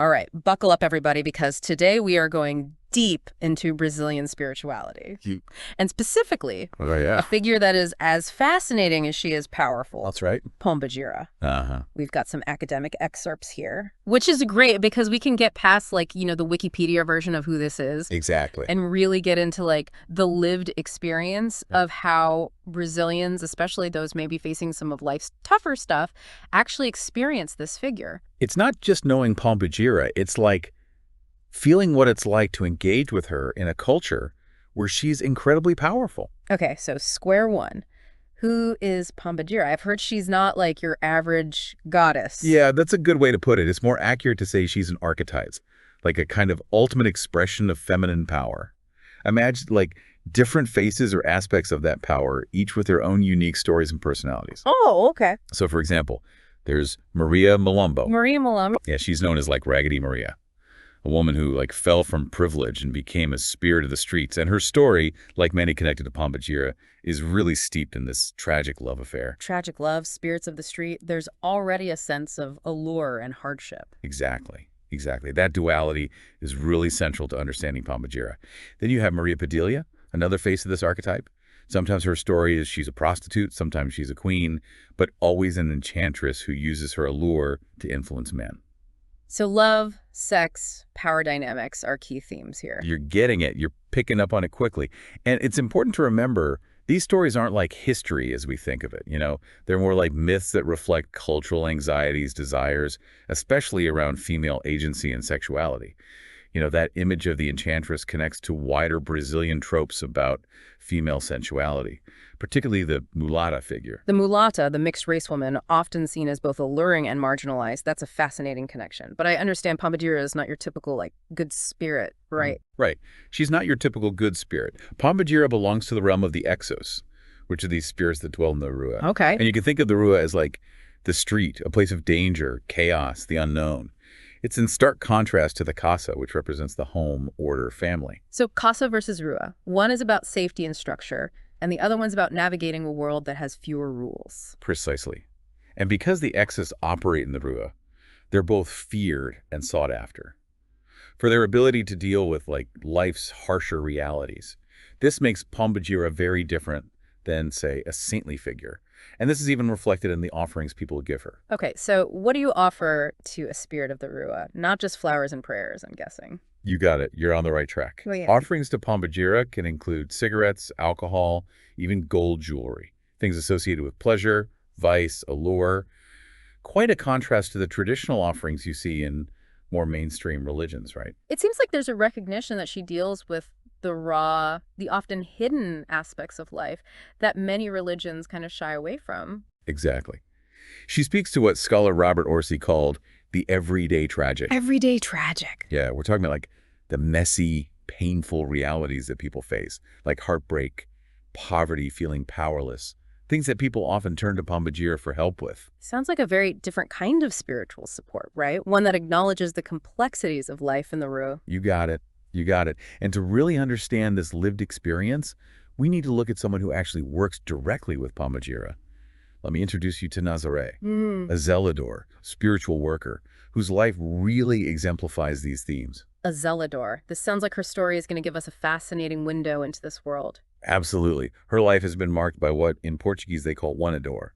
All right, buckle up, everybody, because today we are going deep into Brazilian spirituality. And specifically, Oh, yeah. a figure that is as fascinating as she is powerful. That's right. Pombagira. Uh-huh. We've got some academic excerpts here, which is great because we can get past, like, the Wikipedia version of who this is. Exactly. And really get into, like, the lived experience of how Brazilians, especially those maybe facing some of life's tougher stuff, actually experience this figure. It's not just knowing Pombagira. It's like feeling what it's like to engage with her in a culture where she's incredibly powerful. Okay, so square one. Who is Pombagira? I've heard she's not like your average goddess. Yeah, that's a good way to put it. It's more accurate to say she's an archetype, like a kind of ultimate expression of feminine power. Imagine like different faces or aspects of that power, each with their own unique stories and personalities. Oh, okay. So for example, there's Maria Malombo. Maria Malombo. Yeah, she's known as like Raggedy Maria, a woman who like fell from privilege and became a spirit of the streets. And her story, like many connected to Pombagira, is really steeped in this tragic love affair. Tragic love, spirits of the street. There's already a sense of allure and hardship. Exactly. Exactly. That duality is really central to understanding Pombagira. Then you have Maria Padilha, another face of this archetype. Sometimes her story is she's a prostitute, sometimes she's a queen, but always an enchantress who uses her allure to influence men. So love, sex, power dynamics are key themes here. You're getting it. You're picking up on it quickly. And it's important to remember these stories aren't like history as we think of it. They're more like myths that reflect cultural anxieties, desires, especially around female agency and sexuality. That image of the enchantress connects to wider Brazilian tropes about female sensuality, particularly the mulata figure. The mulata, the mixed-race woman, often seen as both alluring and marginalized. That's a fascinating connection. But I understand Pombagira is not your typical, like, good spirit, right? Right. She's not your typical good spirit. Pombagira belongs to the realm of the exos, which are these spirits that dwell in the rua. Okay. And you can think of the rua as like the street, a place of danger, chaos, the unknown. It's in stark contrast to the casa, which represents the home, order, family. So casa versus rua. One is about safety and structure, and the other one's about navigating a world that has fewer rules. Precisely. And because the exes operate in the rua, they're both feared and sought after for their ability to deal with like life's harsher realities. This makes Pombagira very different than, say, a saintly figure. And this is even reflected in the offerings people give her. Okay, so what do you offer to a spirit of the rua? Not just flowers and prayers, I'm guessing. You got it. You're on the right track. Oh, yeah. Offerings to Pombagira can include cigarettes, alcohol, even gold jewelry, things associated with pleasure, vice, allure. Quite a contrast to the traditional offerings you see in more mainstream religions, right? It seems like there's a recognition that she deals with the raw, the often hidden aspects of life that many religions kind of shy away from. Exactly. She speaks to what scholar Robert Orsi called the everyday tragic. Everyday tragic. Yeah, we're talking about like the messy, painful realities that people face, like heartbreak, poverty, feeling powerless, things that people often turn to Pombagira for help with. Sounds like a very different kind of spiritual support, right? One that acknowledges the complexities of life in the rua. You got it. You got it. And to really understand this lived experience, we need to look at someone who actually works directly with Pombagira. Let me introduce you to Nazaré, a zelador, spiritual worker, whose life really exemplifies these themes. A zelador. This sounds like her story is going to give us a fascinating window into this world. Absolutely. Her life has been marked by what in Portuguese they call uma dor,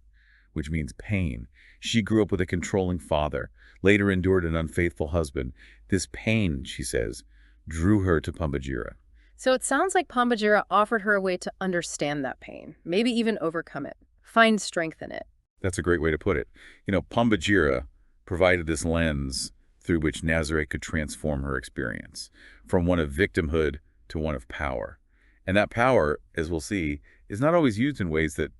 which means pain. She grew up with a controlling father, later endured an unfaithful husband. This pain, she says, drew her to Pombagira. So it sounds like Pombagira offered her a way to understand that pain, maybe even overcome it, find strength in it. That's a great way to put it. Pombagira provided this lens through which Nazaré could transform her experience from one of victimhood to one of power. And that power, as we'll see, is not always used in ways that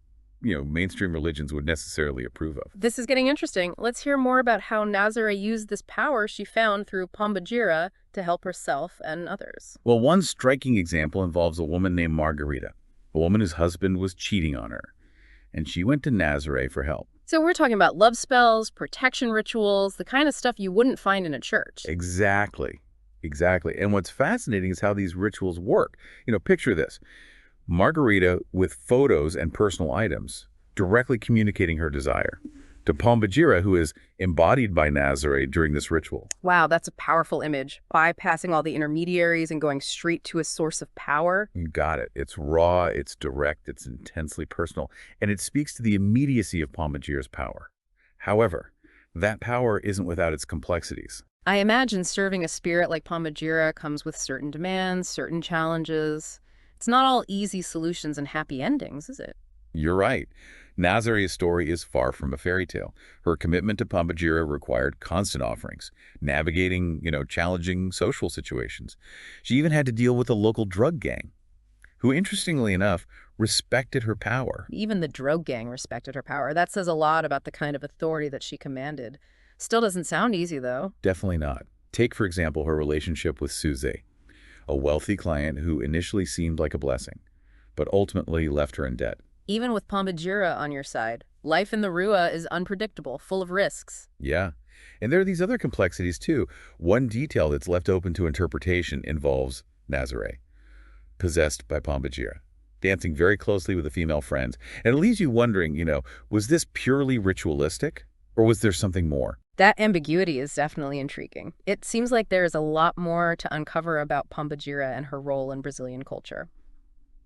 mainstream religions would necessarily approve of. This is getting interesting. Let's hear more about how Nazaré used this power she found through Pombagira to help herself and others. Well, one striking example involves a woman named Margarita, a woman whose husband was cheating on her. And she went to Nazaré for help. So we're talking about love spells, protection rituals, the kind of stuff you wouldn't find in a church. Exactly. Exactly. And what's fascinating is how these rituals work. Picture this. Margarita with photos and personal items directly communicating her desire. to Pombagira, who is embodied by Nazare during this ritual. Wow, that's a powerful image. Bypassing all the intermediaries and going straight to a source of power. You got it. It's raw, it's direct, it's intensely personal, and it speaks to the immediacy of Pombagira's power. However, that power isn't without its complexities. I imagine serving a spirit like Pombagira comes with certain demands, certain challenges. It's not all easy solutions and happy endings, is it? You're right. Nazare's story is far from a fairy tale. Her commitment to Pombagira required constant offerings, navigating, challenging social situations. She even had to deal with a local drug gang, who, interestingly enough, respected her power. Even the drug gang respected her power. That says a lot about the kind of authority that she commanded. Still doesn't sound easy, though. Definitely not. Take, for example, her relationship with Suze, a wealthy client who initially seemed like a blessing, but ultimately left her in debt. Even with Pombagira on your side, life in the Rua is unpredictable, full of risks. Yeah. And there are these other complexities, too. One detail that's left open to interpretation involves Nazare, possessed by Pombagira, dancing very closely with a female friend. And it leaves you wondering, was this purely ritualistic, or was there something more? That ambiguity is definitely intriguing. It seems like there is a lot more to uncover about Pombagira and her role in Brazilian culture.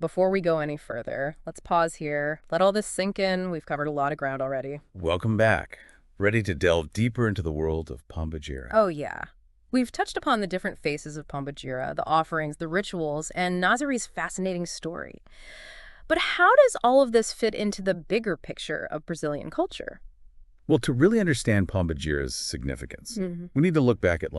Before we go any further, let's pause here. Let all this sink in. We've covered a lot of ground already. Welcome back. Ready to delve deeper into the world of Pombagira. Oh, yeah. We've touched upon the different faces of Pombagira, the offerings, the rituals, and Nazare's fascinating story. But how does all of this fit into the bigger picture of Brazilian culture? Well, to really understand Pombagira's significance, Mm-hmm. we need to look back at,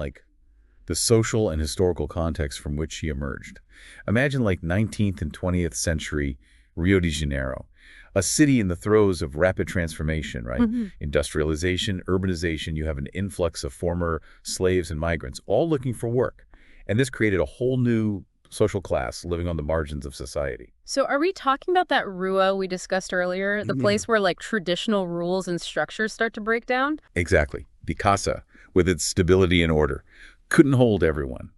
the social and historical context from which she emerged. Imagine, 19th and 20th century Rio de Janeiro, a city in the throes of rapid transformation, right? Mm-hmm. Industrialization, urbanization, you have an influx of former slaves and migrants, all looking for work. And this created a whole new social class living on the margins of society. So are we talking about that Rua we discussed earlier, the place where traditional rules and structures start to break down? Exactly. The casa, with its stability and order, couldn't hold everyone.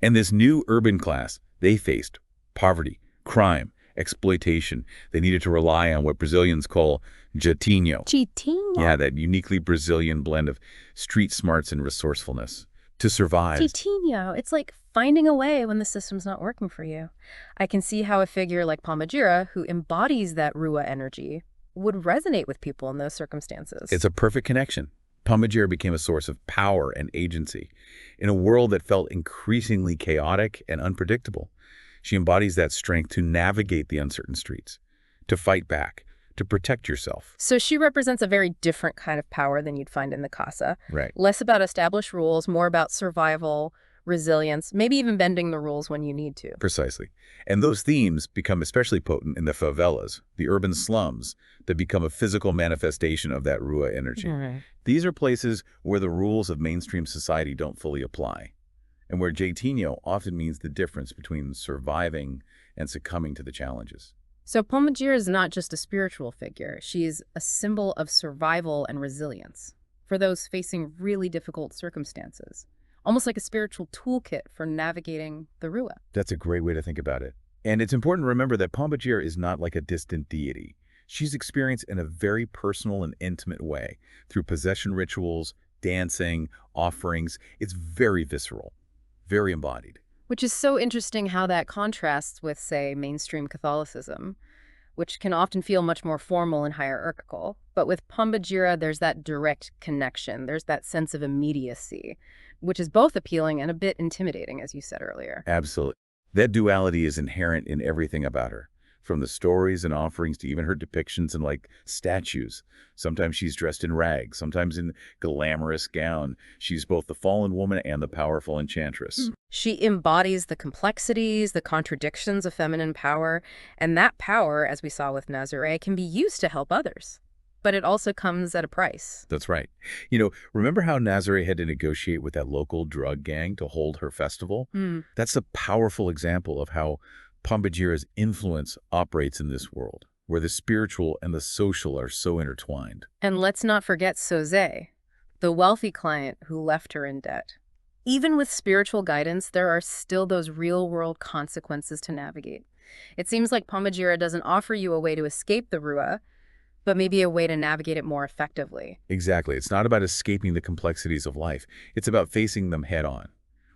And this new urban class, they faced poverty, crime, exploitation. They needed to rely on what Brazilians call jeitinho. Chitinho. Yeah, that uniquely Brazilian blend of street smarts and resourcefulness to survive. Chitinho. It's like finding a way when the system's not working for you. I can see how a figure like Pombagira, who embodies that Rua energy, would resonate with people in those circumstances. It's a perfect connection. Pombagira became a source of power and agency in a world that felt increasingly chaotic and unpredictable. She embodies that strength to navigate the uncertain streets, to fight back, to protect yourself. So she represents a very different kind of power than you'd find in the Casa. Right. Less about established rules, more about survival, resilience, maybe even bending the rules when you need to. Precisely. And those themes become especially potent in the favelas, the urban slums, that become a physical manifestation of that Rua energy. Right. These are places where the rules of mainstream society don't fully apply, and where jeitinho often means the difference between surviving and succumbing to the challenges. So Pombagira is not just a spiritual figure. She's a symbol of survival and resilience for those facing really difficult circumstances. Almost like a spiritual toolkit for navigating the Rua. That's a great way to think about it. And it's important to remember that Pombagira is not like a distant deity. She's experienced in a very personal and intimate way through possession rituals, dancing, offerings. It's very visceral, very embodied. Which is so interesting how that contrasts with, say, mainstream Catholicism, which can often feel much more formal and hierarchical. But with Pombagira, there's that direct connection. There's that sense of immediacy, which is both appealing and a bit intimidating, as you said earlier. Absolutely. That duality is inherent in everything about her, from the stories and offerings to even her depictions in statues. Sometimes she's dressed in rags, sometimes in glamorous gown. She's both the fallen woman and the powerful enchantress. She embodies the complexities, the contradictions of feminine power, and that power, as we saw with Nazare, can be used to help others. But it also comes at a price. That's right. Remember how Nazare had to negotiate with that local drug gang to hold her festival? That's a powerful example of how Pombagira's influence operates in this world, where the spiritual and the social are so intertwined. And let's not forget Soze, the wealthy client who left her in debt. Even with spiritual guidance, there are still those real-world consequences to navigate. It seems like Pombagira doesn't offer you a way to escape the Rua, but maybe a way to navigate it more effectively. Exactly. It's not about escaping the complexities of life. It's about facing them head on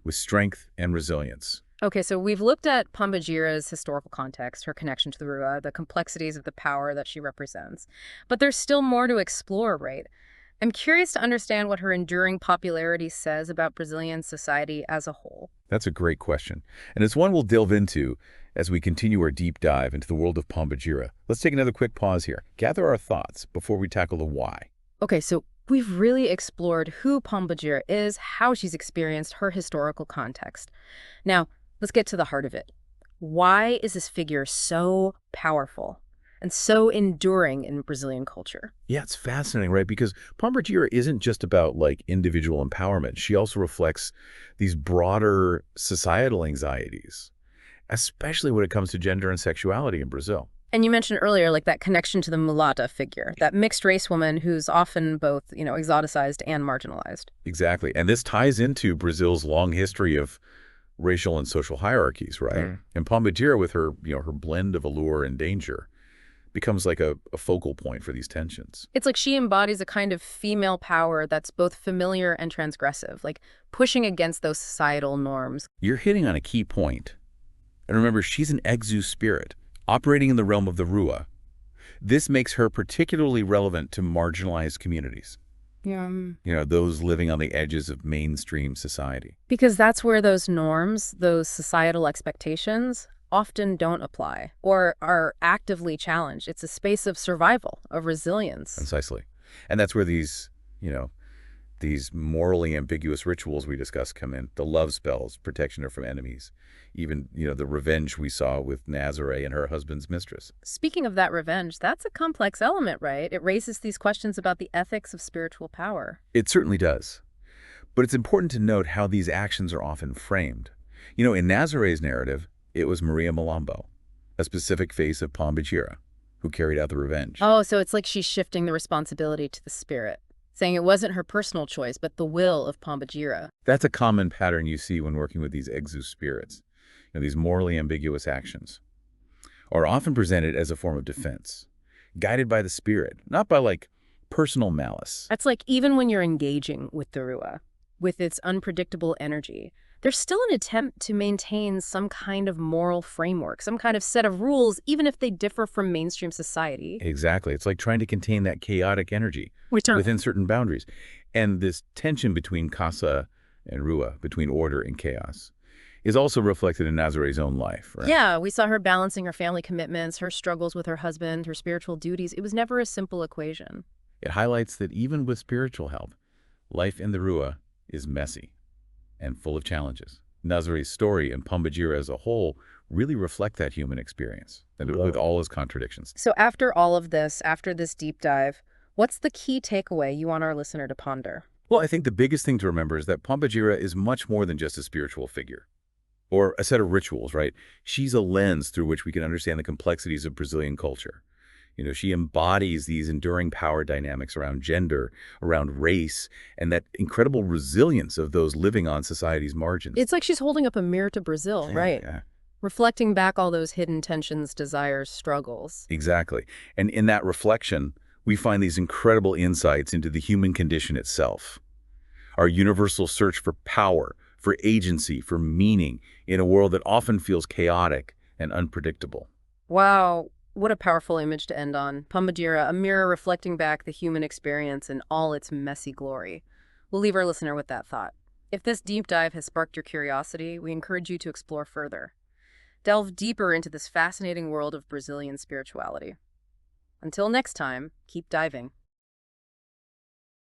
with strength and resilience. Okay, so we've looked at Pambajira's historical context, her connection to the Rua, the complexities of the power that she represents. But there's still more to explore, right? I'm curious to understand what her enduring popularity says about Brazilian society as a whole. That's a great question. And it's one we'll delve into as we continue our deep dive into the world of Pombagira. Let's take another quick pause here. Gather our thoughts before we tackle the why. Okay, so we've really explored who Pambajira is, how she's experienced her historical context. Now, let's get to the heart of it. Why is this figure so powerful and so enduring in Brazilian culture? Yeah, it's fascinating, right? Because Pombagira isn't just about like individual empowerment. She also reflects these broader societal anxieties, especially when it comes to gender and sexuality in Brazil. And you mentioned earlier, like that connection to the mulata figure, that mixed race woman who's often both, exoticized and marginalized. Exactly. And this ties into Brazil's long history of racial and social hierarchies, right? And Pombagira, with her, her blend of allure and danger, becomes like a focal point for these tensions. It's like she embodies a kind of female power that's both familiar and transgressive, like pushing against those societal norms. You're hitting on a key point. And remember, she's an exu spirit, operating in the realm of the Rua. This makes her particularly relevant to marginalized communities. Yeah. Those living on the edges of mainstream society. Because that's where those norms, those societal expectations, often don't apply or are actively challenged. It's a space of survival, of resilience. Precisely. And that's where these morally ambiguous rituals we discussed come in. The love spells, protection her from enemies. Even, the revenge we saw with Nazare and her husband's mistress. Speaking of that revenge, that's a complex element, right? It raises these questions about the ethics of spiritual power. It certainly does. But it's important to note how these actions are often framed. In Nazare's narrative, it was Maria Malambo, a specific face of Pombagira, who carried out the revenge. Oh, so it's like she's shifting the responsibility to the spirit, saying it wasn't her personal choice, but the will of Pombagira. That's a common pattern you see when working with these exu spirits. These morally ambiguous actions are often presented as a form of defense, guided by the spirit, not by like personal malice. That's like even when you're engaging with the Rua, with its unpredictable energy, there's still an attempt to maintain some kind of moral framework, some kind of set of rules, even if they differ from mainstream society. Exactly. It's like trying to contain that chaotic energy within certain boundaries. And this tension between casa and Rua, between order and chaos, is also reflected in Nazare's own life, right? Yeah, we saw her balancing her family commitments, her struggles with her husband, her spiritual duties. It was never a simple equation. It highlights that even with spiritual help, life in the Rua is messy and full of challenges. Nazare's story and Pombagira as a whole really reflect that human experience, and with all its contradictions. So after all of this, after this deep dive, what's the key takeaway you want our listener to ponder? Well, I think the biggest thing to remember is that Pombagira is much more than just a spiritual figure or a set of rituals, right? She's a lens through which we can understand the complexities of Brazilian culture. She embodies these enduring power dynamics around gender, around race, and that incredible resilience of those living on society's margins. It's like she's holding up a mirror to Brazil, right? Yeah. Reflecting back all those hidden tensions, desires, struggles. Exactly. And in that reflection, we find these incredible insights into the human condition itself. Our universal search for power, for agency, for meaning in a world that often feels chaotic and unpredictable. Wow, what a powerful image to end on. Pombagira, a mirror reflecting back the human experience in all its messy glory. We'll leave our listener with that thought. If this deep dive has sparked your curiosity, we encourage you to explore further. Delve deeper into this fascinating world of Brazilian spirituality. Until next time, keep diving.